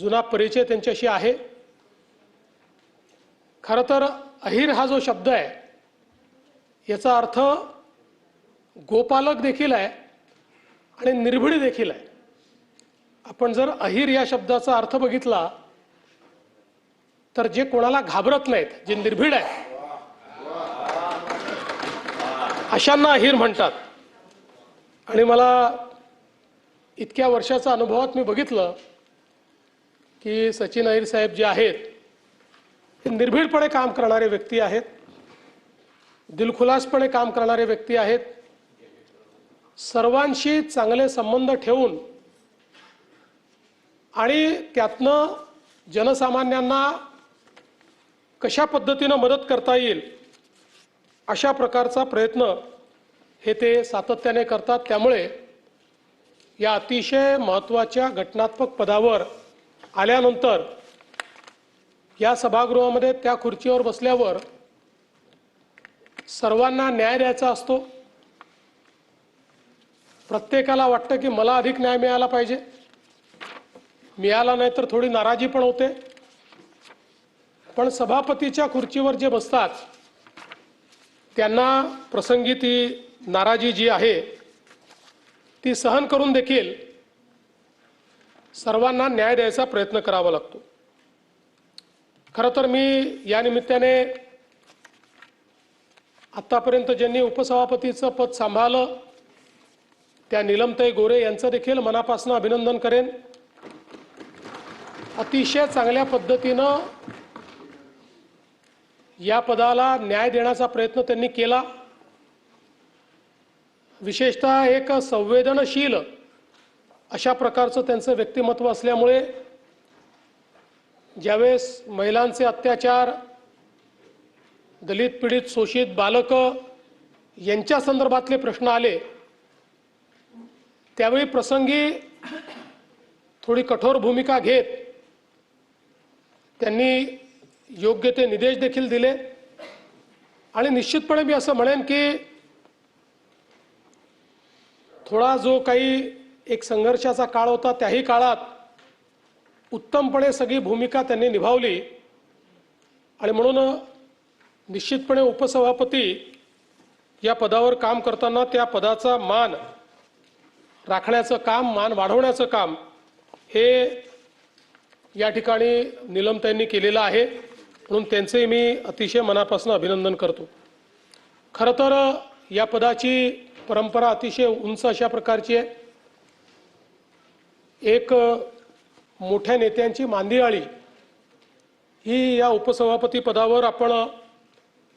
जुना परिचय त्यांच्याशी आहे। खरं तर अहिर हा जो शब्द आहे याचा अर्थ गोपालक देखील आहे आणि निर्भीड देखील आहे। आपण जर अहिर या शब्दाचा अर्थ बघितला तर जे कोणाला घाबरत नाहीत, जे निर्भीड आहेत अशांना अहिर म्हणतात। आणि मला इतक्या वर्षाचा अनुभवात मी बघितलं की सचिन अहिर साहेब जे आहेत हे निर्भीडपणे काम करणारे व्यक्ती आहेत, दिलखुलासपणे काम करणारे व्यक्ती आहेत, सर्वांशी चांगले संबंध ठेवून आणि त्यातनं जनसामान्यांना कशा पद्धतीने मदत करता येईल अशा प्रकारचा प्रयत्न हे ते सातत्याने करतात। त्यामुळे या अतिशय महत्त्वाच्या घटनात्मक पदावर आल्यानंतर या सभागृहामध्ये त्या खुर्चीवर बसल्यावर सर्वांना न्याय द्यायचा असतो। प्रत्येकाला वाटतं की मला अधिक न्याय मिळाला पाहिजे, मिळाला नाही तर थोडी नाराजी पण होते। पण सभापतीच्या खुर्चीवर जे बसतात त्यांना प्रसंगी ती नाराजी जी आहे ती सहन करून देखील सर्वांना न्याय द्यायचा प्रयत्न करावा लागतो। खरं तर मी या निमित्ताने आतापर्यंत ज्यांनी उपसभापतीचं पद सांभाळलं त्या नीलमताई गोरे यांचं देखील मनापासून अभिनंदन करेन। अतिशय चांगल्या पद्धतीनं या पदाला न्याय देण्याचा प्रयत्न त्यांनी केला। विशेषतः एक संवेदनशील अशा प्रकारचं त्यांचं व्यक्तिमत्व असल्यामुळे ज्यावेळेस महिलांचे अत्याचार, दलित पीडित शोषित बालकं यांच्या संदर्भातले प्रश्न आले त्यावेळी प्रसंगी थोडी कठोर भूमिका घेत त्यांनी योग्य ते निर्देश देखील दिले। आणि निश्चितपणे मी असं म्हणेन की थोडा जो काही एक संघर्षाचा काळ होता त्याही काळात उत्तमपणे सगळी भूमिका त्यांनी निभावली। आणि म्हणून निश्चितपणे उपसभापती या पदावर काम करताना त्या पदाचा मान राखण्याचं काम, मान वाढवण्याचं काम हे या ठिकाणी नीलमताईंनी केलेलं आहे, म्हणून त्यांचे मी अतिशय मनापासून अभिनंदन करतो। खरं तर या पदाची परंपरा अतिशय उंच अशा प्रकारची आहे। एक मोठ्या नेत्यांची मांदियाळी ही या उपसभापती पदावर आपण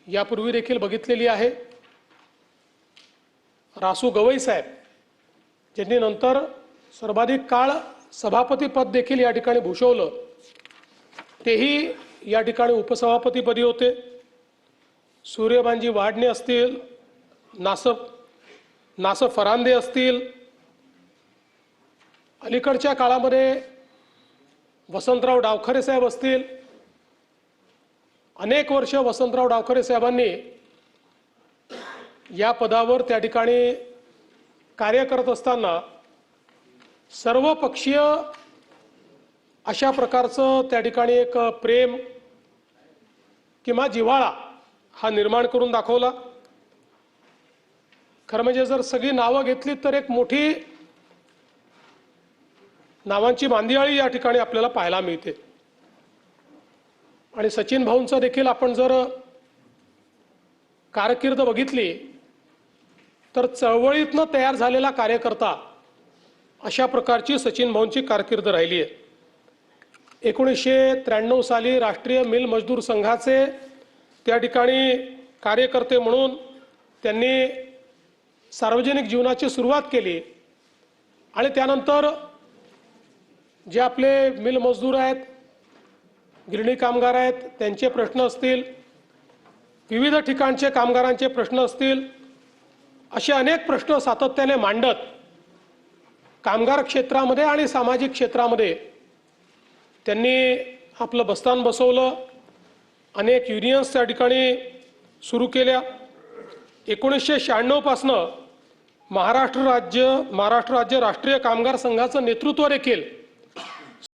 यापूर्वी देखील बघितलेली आहे। रासू गवई साहेब ज्यांनी नंतर सर्वाधिक काळ सभापती पद देखील या ठिकाणी भूषवलं तेही या ठिकाणी उपसभापतीपदी होते। सूर्यबांजी वाडणे असतील, नासर फरांदे असतील, अलीकडच्या काळामध्ये वसंतराव डावखरे साहेब असतील, अनेक वर्ष वसंतराव डावखरे साहेबांनी या पदावर त्या ठिकाणी कार्य करत असताना सर्वपक्षीय अशा प्रकारचं त्या ठिकाणी एक प्रेम किंवा जिव्हाळा हा निर्माण करून दाखवला। खरं म्हणजे जर सगळी नावं घेतली तर एक मोठी नावांची मांदियाळी या ठिकाणी आपल्याला पाहायला मिळते। आणि सचिन भाऊंचा देखील आपण जर कारकीर्द बघितली तर चळवळीतनं तयार झालेला कार्यकर्ता अशा प्रकारची सचिन भाऊंची कारकीर्द राहिली आहे। 1993 साली राष्ट्रीय मिल मजदूर संघाचे त्या ठिकाणी कार्यकर्ते म्हणून त्यांनी सार्वजनिक जीवनाची सुरुवात केली। आणि त्यानंतर जे आपले मिल मजदूर आहेत, गिरणी कामगार आहेत, त्यांचे प्रश्न असतील, विविध ठिकाणचे कामगारांचे प्रश्न असतील, असे अनेक प्रश्न सातत्याने मांडत कामगार क्षेत्रामध्ये आणि सामाजिक क्षेत्रामध्ये त्यांनी आपलं बस्तान बसवलं। अनेक युनियन्स त्या ठिकाणी सुरू केल्या। 1996 पासनं महाराष्ट्र राज्य राष्ट्रीय कामगार संघाचं नेतृत्व देखील